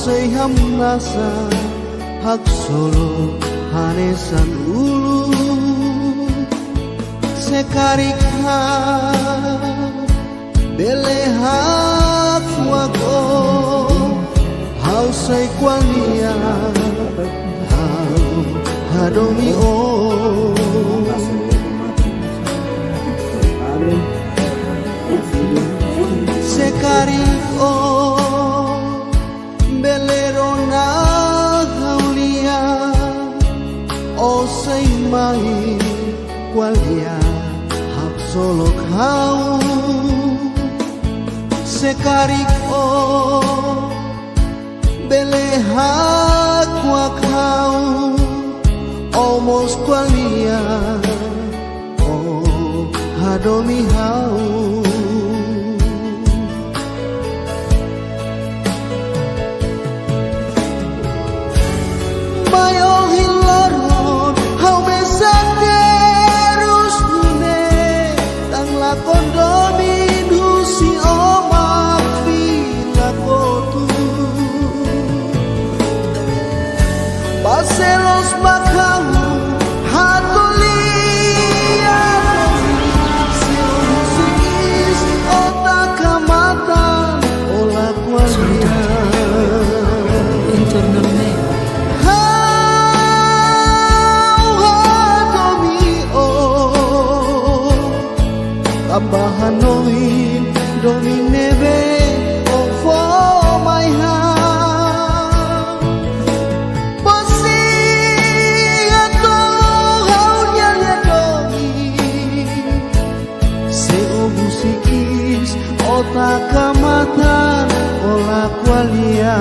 seiham nasa hak solo hanesan ulu sekarika belehak wako hau sei kwania hau hadomi o sekariko belerona haulia o sei mai qualia hak solo kau sekariko belehak wakau omos qualia o hadomi hau Selos bakau hatulia selos otak kamatan olah kualia internalnya hatomi o tambahan noin domi nebe ofo my heart otak kamatan olah kualia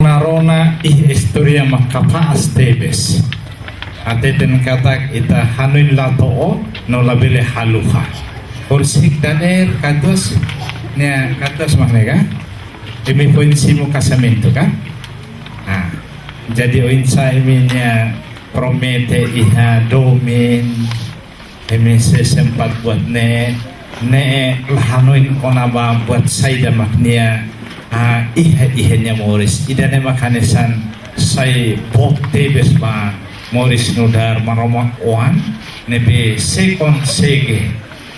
Narona historia makapaas tebes ateten katak ita hanuin lato no labele haluha orsik daner kados ne kados mahnega imi poinsimu kasamento kan jadi oinsa iminya promete iha domin imi sempat buat ne hanuin konaba buat saida maknia ihenya moris idane makanesan sai bokte besma Moris nudar maromak wan nebe sekon sege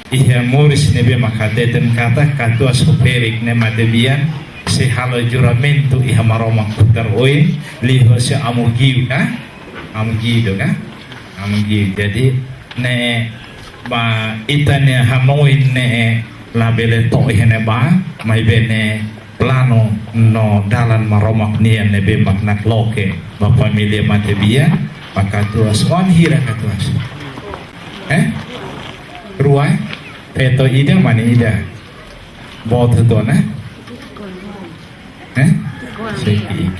iya Moris nebe makadeten kata katua superik ne madebian se halo juramento iya maromak putar oin liho se amugiu ka amugiu ka amugiu jadi ne ba itane hanoin ne labele to ihene ba mai bene plano no dalan maromak nian nebe maknak loke ba familia madebian Pakatuas, on hira katuas. Ruai, peto ida mana ida? Both dona? Segi,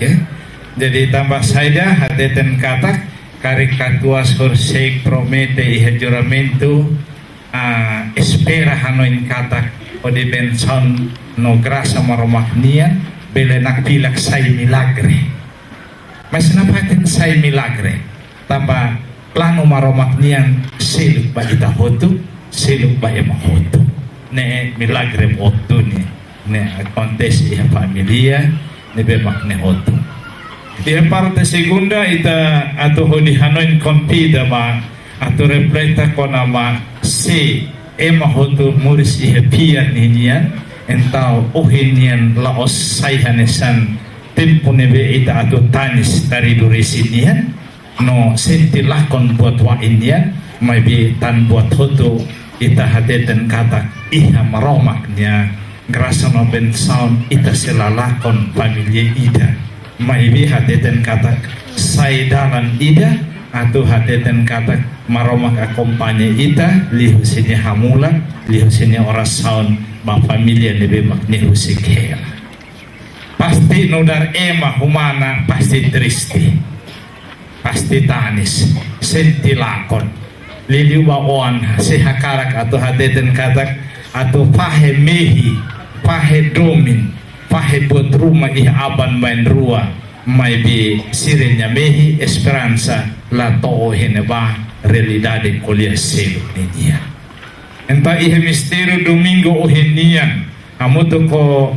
jadi tambah saja hadeten katak karikatuas horsek promete iha juramento espera hanoin katak ode benson no grasa maromaknian belenak pilak say milagre. Mas napatin say milagre. Tambah plano maromaknian siluk ba ita hotu siluk ba ema hotu ne milagre hotu ne kontes iha familia ne bemak ne hotu di parte segunda ita atau hodi hanoin kompida ma atau repleta konama se ema hotu muris iha pian nian entau ohinian laos sayhanesan tempo nebe ita atau tanis dari durisinian no senti lakon buat wa India may bi tan buat hoto ita hadeten kata iha maromaknya grasa no ben sound ita sila lakon pamilya ida may bi hadeten kata saidalan ida atau hadeten kata maromak akompanya ita lihu sini hamula lihu sini oras sound ba pamilya nebe maknihu sikera pasti nudar ema humana pasti tristi pasti tanis sentilakon liliwaon si hakarak atau hadeten katak atau pahe mehi pahe domin pahe buat rumah aban main rua mai bi sirenya mehi esperanza la to heneba realidade kolia selo dia entah misterio domingo ohenian amuto ko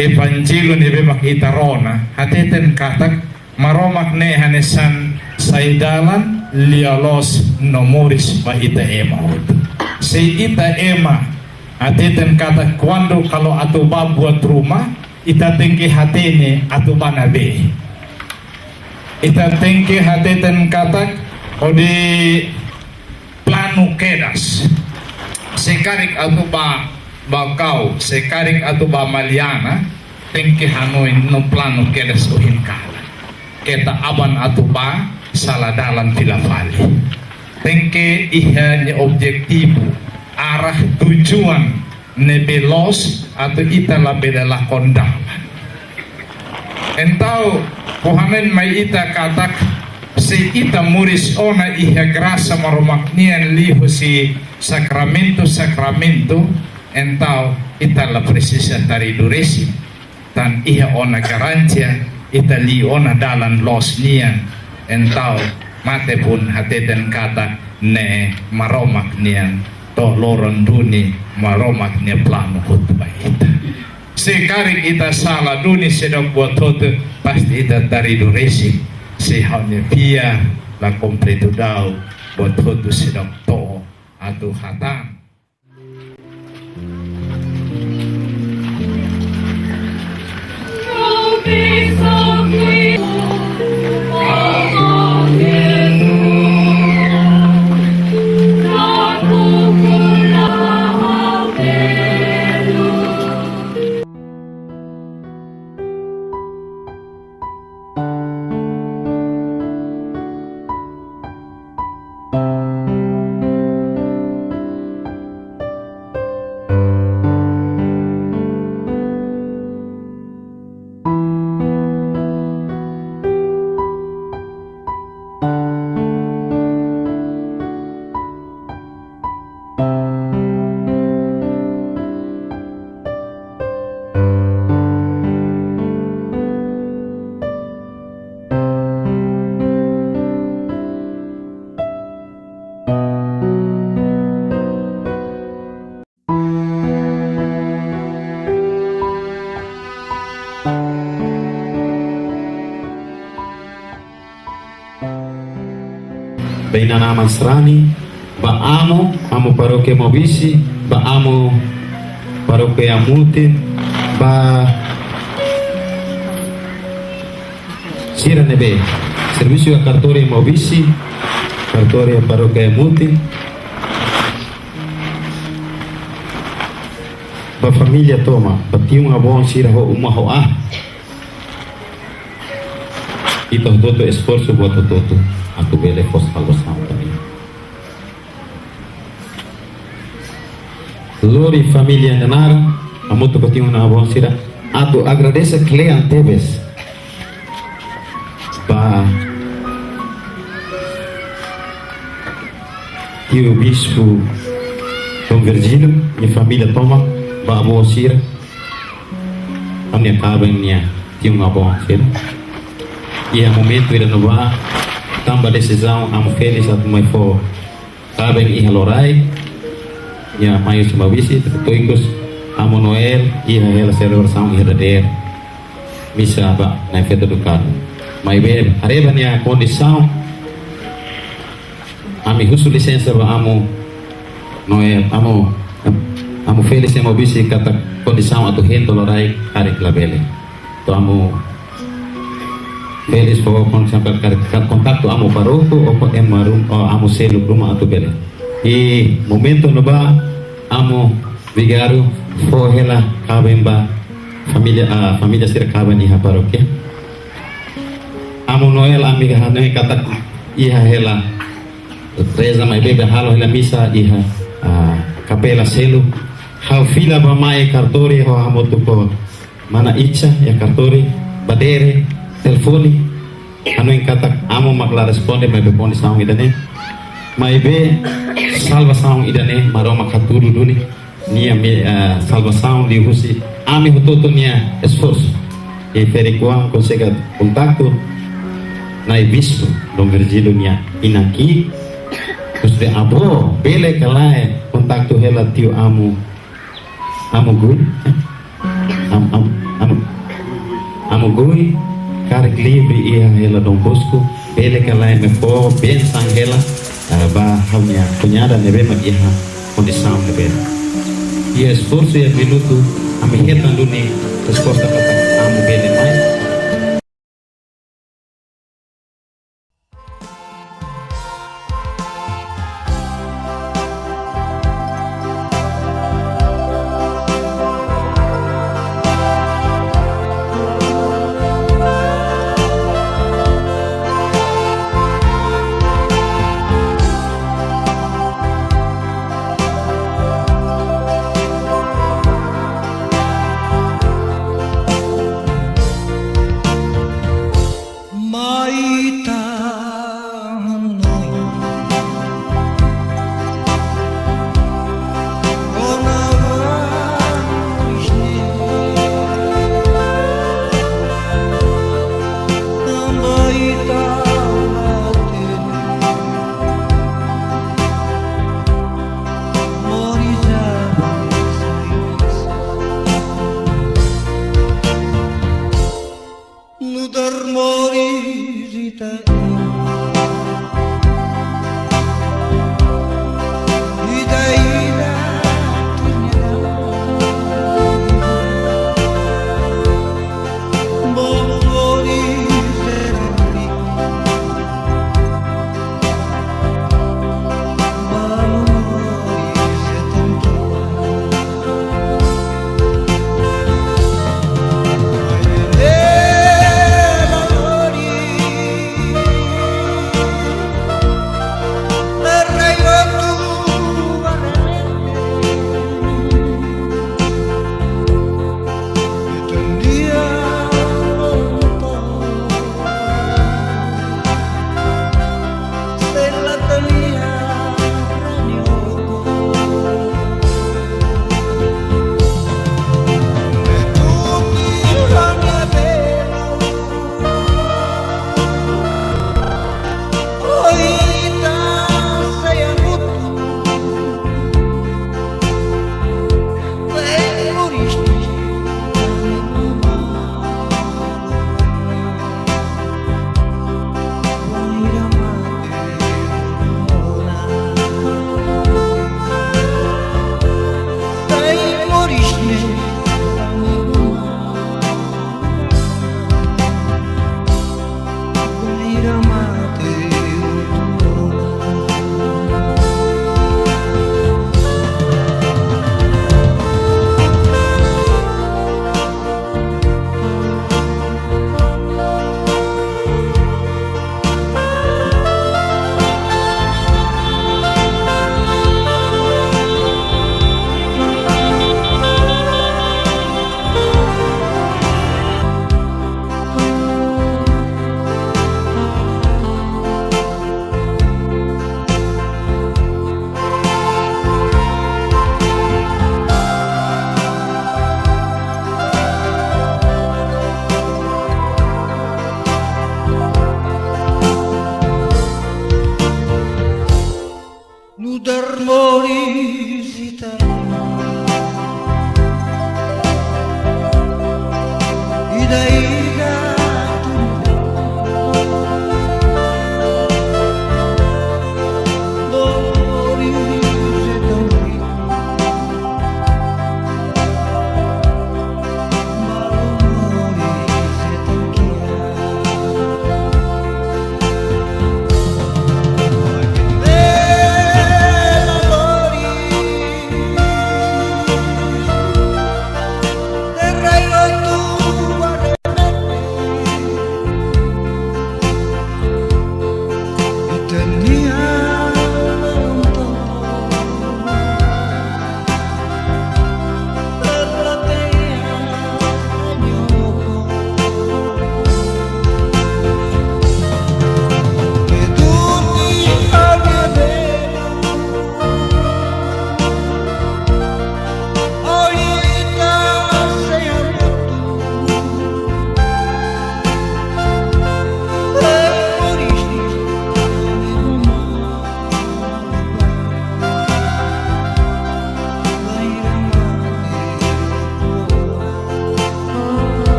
evangelio nebe makita rona hateten katak maromak ne hanesan saidalan lialos nomoris pa ita ema si ita ema hateten katak cuando kalau atu ba buat rumah ita tengke hatene atu banabe ita tengke hateten katak odi plano kedas sekarik atu ba bakau sekarik atu ba maliana tengke hanoi no plano kedas ohin kala keta aban atu ba saladalan tilafali tengke ihanya objektifu arah tujuan nebelos atau ita labeda lakondaman entau pohamen mai ita katak si ita muris ona iha grasa maromaknian liho si sakramento entau ita la presisa tari duresi tan iha ona garantia ita li ona dalan los nian entau mate pun hateten kata ne maromak nian to loron duni maromak ne plano khutbah ita sekarik ita salah duni sedok buat hotu pasti ita tari duresi si hanya pia la kompleto dau buat hotu sedok to atau hatam. Bainana Masrani, Baamo, amo parokia Mobisi, Baamo parokia Mutin, Ba Sira Nebe, Servicio a Cartoria Mobisi, Cartoria parokia Mutin, Ba Familia Toma, Batiung Abon Sira Ho Umahoa, Ito Toto esforço buat Toto. Aku bele fos algo sama também. Lori família Nanara, a muito batinho na bom sira. Atu agradece Clean Teves. Ba tio bispo Dom Virgílio, minha família toma, ba bom sira. A minha cabinha tinha uma bom sira. E a momento ele não vai tambah decisão amo feliz at mai fo kabeng iha lorai ya mayu sumawisi toikos amo Noel iha hela server sang iha der misa ba na feta dukan mai be areban ya kondisão ami husu licença ba amo Noel amo feliz amo bisi kata kondisão atu hento lorai arek labele to amo Feliz for contato amo paroko o emarum o amo selo rumah atau bele. E momento no ba amo vigaru for hela kabemba família sira kabani ha parokia. Amo Noel amiga hanoi kata iha hela reza mai bebe halo hela misa iha kapela selo. Hau fila ba mai kartori ho amo tuko mana icha ya kartori badere telefoni anu yang kata amo makla responde mai beponi saung idane Maibe salva saung idane maroma katuru duni nia me salva saung di husi ami hutoto nia esforço e ferikuang consegue contacto na bispo Dom Virgílio nia inaki terus de abo bele kalae contacto hela tio amu gui amu gui karek livre ia hela Dom Bosco bele kalae me po bensang hela ba hamnya punyada nebe ma iha condição nebe e esforço e minuto ami hetan duni resposta kata amu bele mai.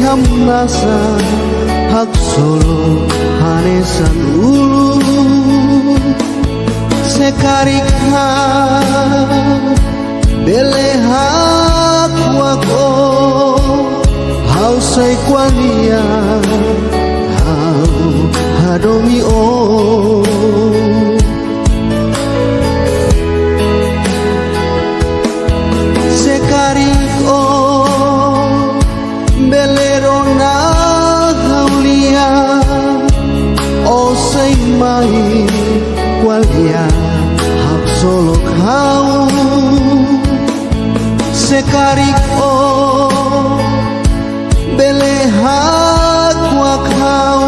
kamnasa hak solo hanesan ulu sekarika bele hak wako hau say kwalia hau hadomi o sekariko belero na haulia o say mai kwalia hak solo kau sekariko bele hak wakau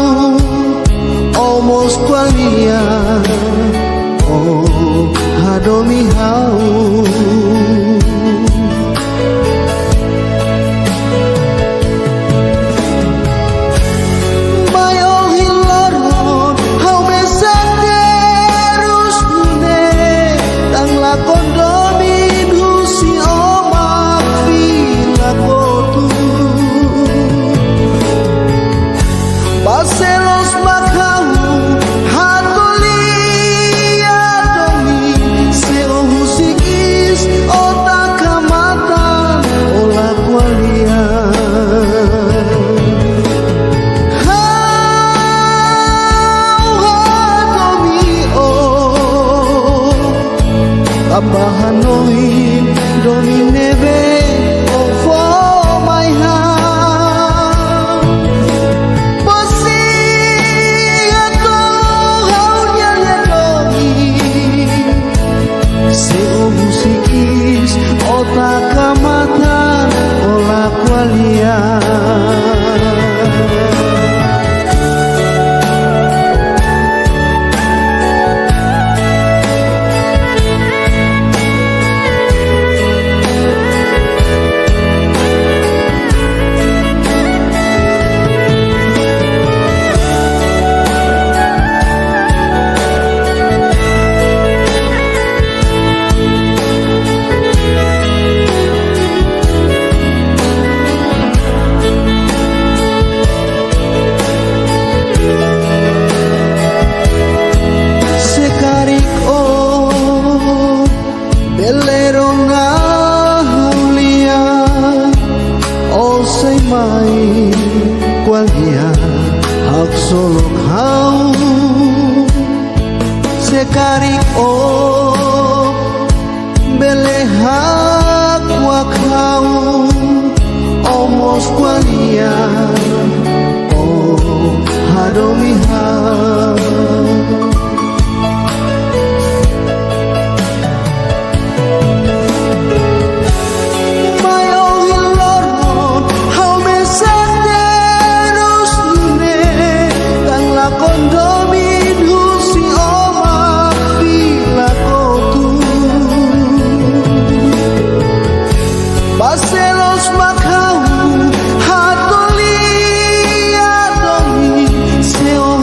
omos kwalia o hadomi hau Abahanoin dominebe ofo my heart Bosi ato haunya ledomi Seo musikis otak kamata ola kwalia mai kwalia hak solo kau sekarik o bele hak wakau omos kwalia o hadomi hau Baselos makau hatolia domi seo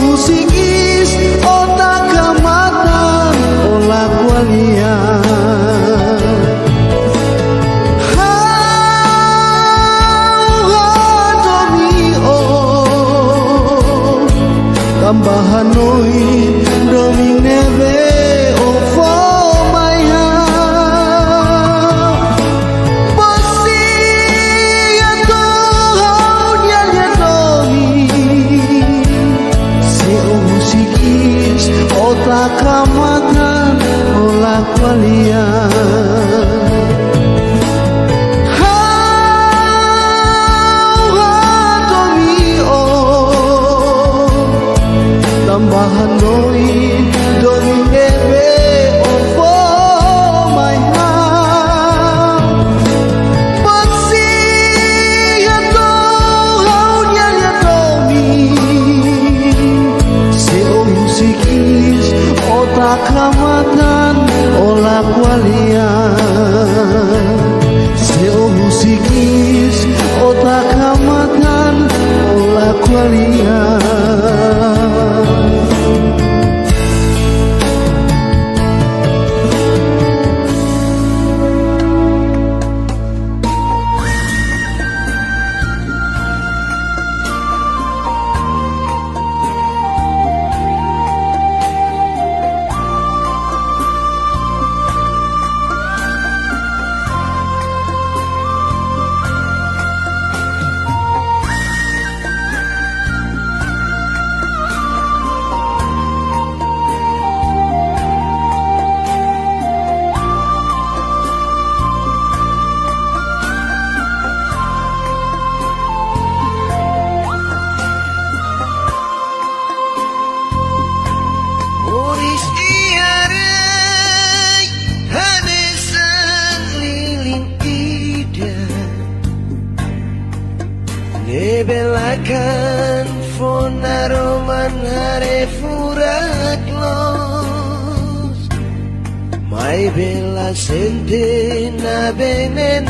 Hai bella sente na bene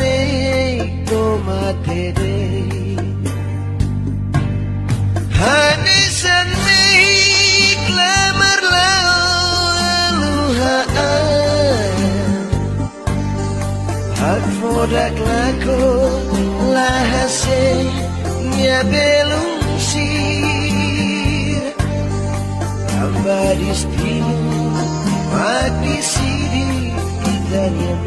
tomate Hani seni klamar luhaan Hak fodak lako lahasenya belum sir Hamba dispinu mak disidi dan yang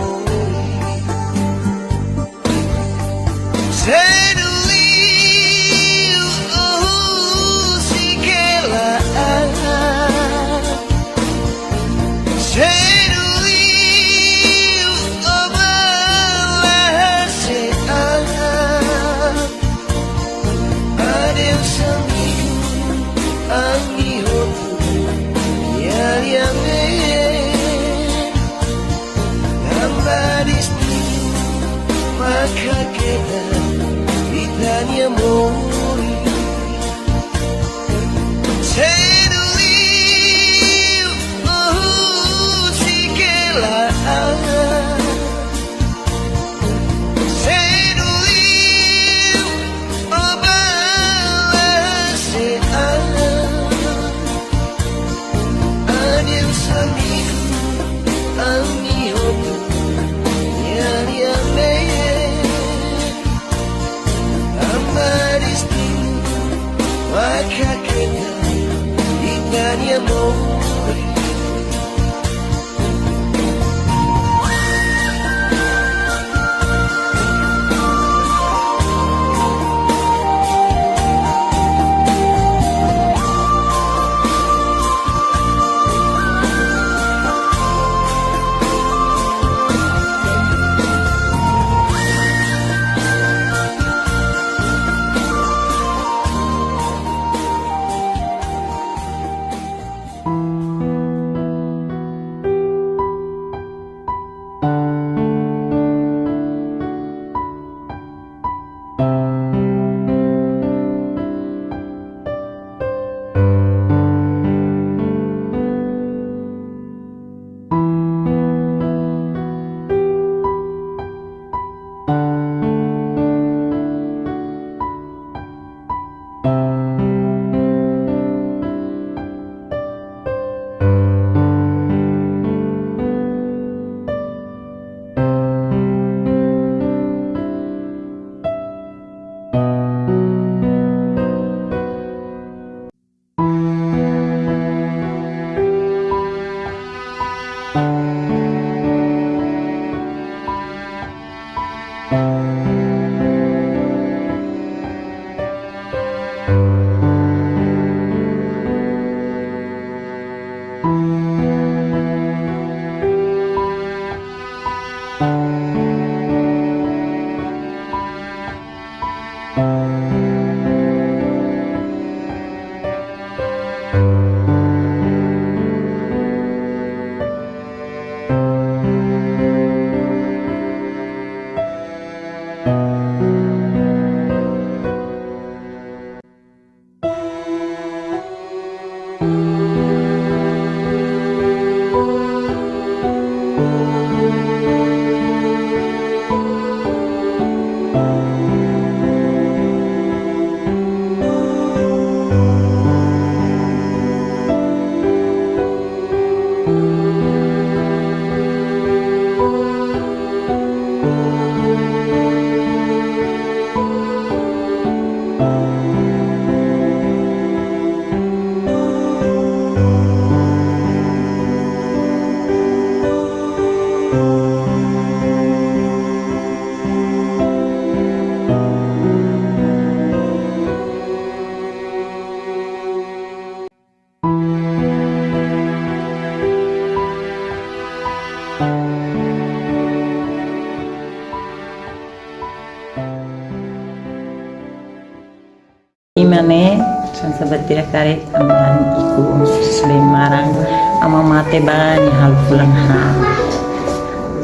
Imane san sabatira kare amalan iku Slemarang ama mate ba ni hal pulang ha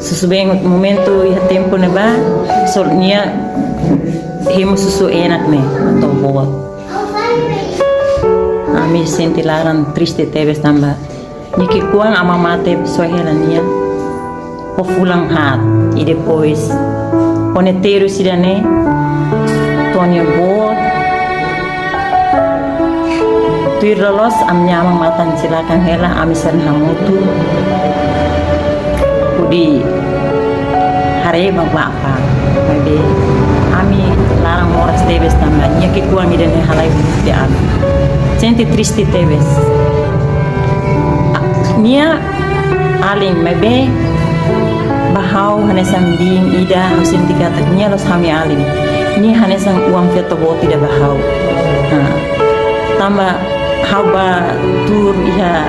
susubeng momento ya tempo na ba solnya himo susu enak ne atau bot ami sentilaran triste tebes tamba niki kuang ama mate sohelan niya ko fulang hat e depois poneteiro sidane Tonio Bot tuir lolos am nyamang matan silakan hela amisan hamutu kudi hare apa babe ami larang moras tebes tambahnya ke kuang iden halai di am senti triste tebes nia aling mebe bahau hanesang ding ida hasin dikata nia los hami aling ni hanesang uang feto bo tidak bahau tambah haba tur iha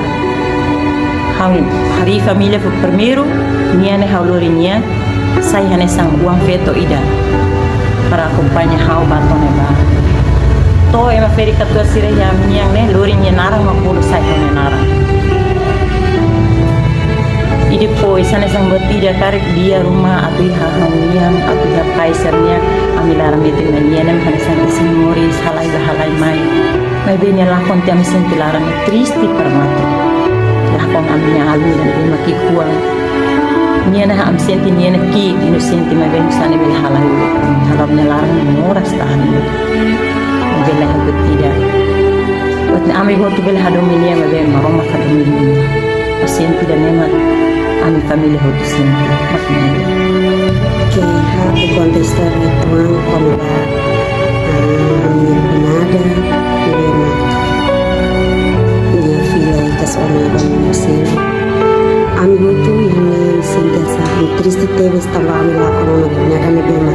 hari família primeiro nia ne haulorinya sai hanesang uang feto ida para acompanha hau batone ba to ema feri katua sire ya miang ne lorinya narang mapulu sai ne narang ide pois hanesang botida karek dia rumah atau hahamian atau ya kaisernya amilara metin nem hanesang isin mori halai bahalai mai benya lakon tiam senti larang tristi permata lakon amnya alu dan dia maki kuang niana am senti niana ki inu senti mai ben sane bel halai halapnya larang moras tahan bela habut tidak buat ami hotu bel hadominia mai ben maroma kadominia senti dan nema ami família hotu senti makna que ha contestar tuang como nada minha filha está sonhando no céu. Amigo tu yang sentiasa triste teve estava a lá com uma cunhada na bema.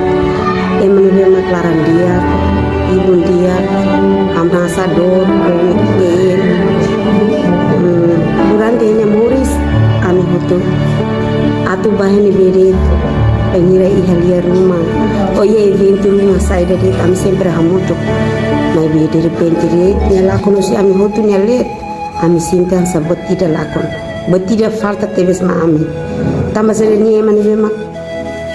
Emang bema claran dia, ibu dia, ambasador, dia. Durante nya Moris, amigo tu, atu bahini beri. Pengira ihalia rumah, oh iya evento rumah saya dari kami sempre hamutuk. Mai bi de repente nyala kono si ami hotu nyale ami sintan sabot tidak lakon bet tidak falta tebes ma ami tamba sere ni emani bema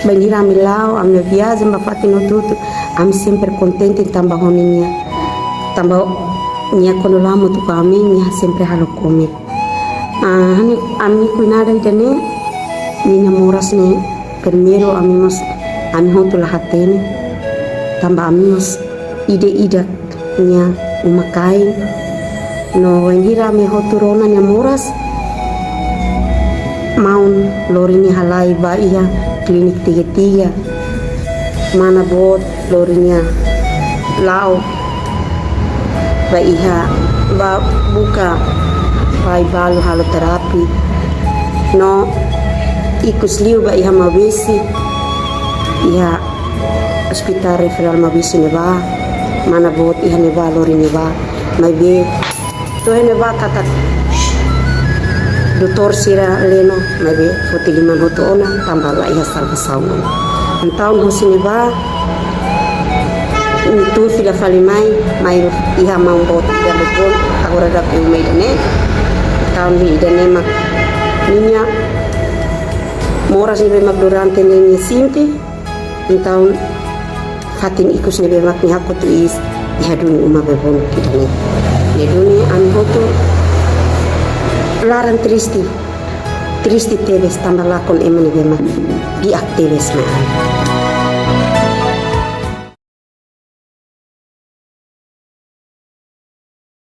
bangira ami lao ami viaje mba fatino tutu ami sempre contente tamba honinya tamba nya kono lamo tu kami nya sempre halo komit hani ami kuinada idane ni moras ne primero ami hotu lahatene tamba ami mas ide nya umakain no wengira me hoturona nya moras maun lorini halai ba iya klinik tiga mana bot lorinya lao ba iya ba buka pai balu halo terapi no ikus liu ba iya mabisi iya hospital referral mabisi ne ba mana bot iha neba lori neba mai be to neba kata doktor sira leno mai be foti liman hoto ona tambah la iha salva sauna tahun hosi neba itu fila fali mai iha mau bot ya betul agora da pe mai dane tahun ni dane mak ninya moras ni be mak durante ni simpi tahun hatin ikus nebe mak ni hakko tu is ihaduni uma bebon kita ni duni an hotu laran tristi tebes tambah lakon emani be mak di aktives na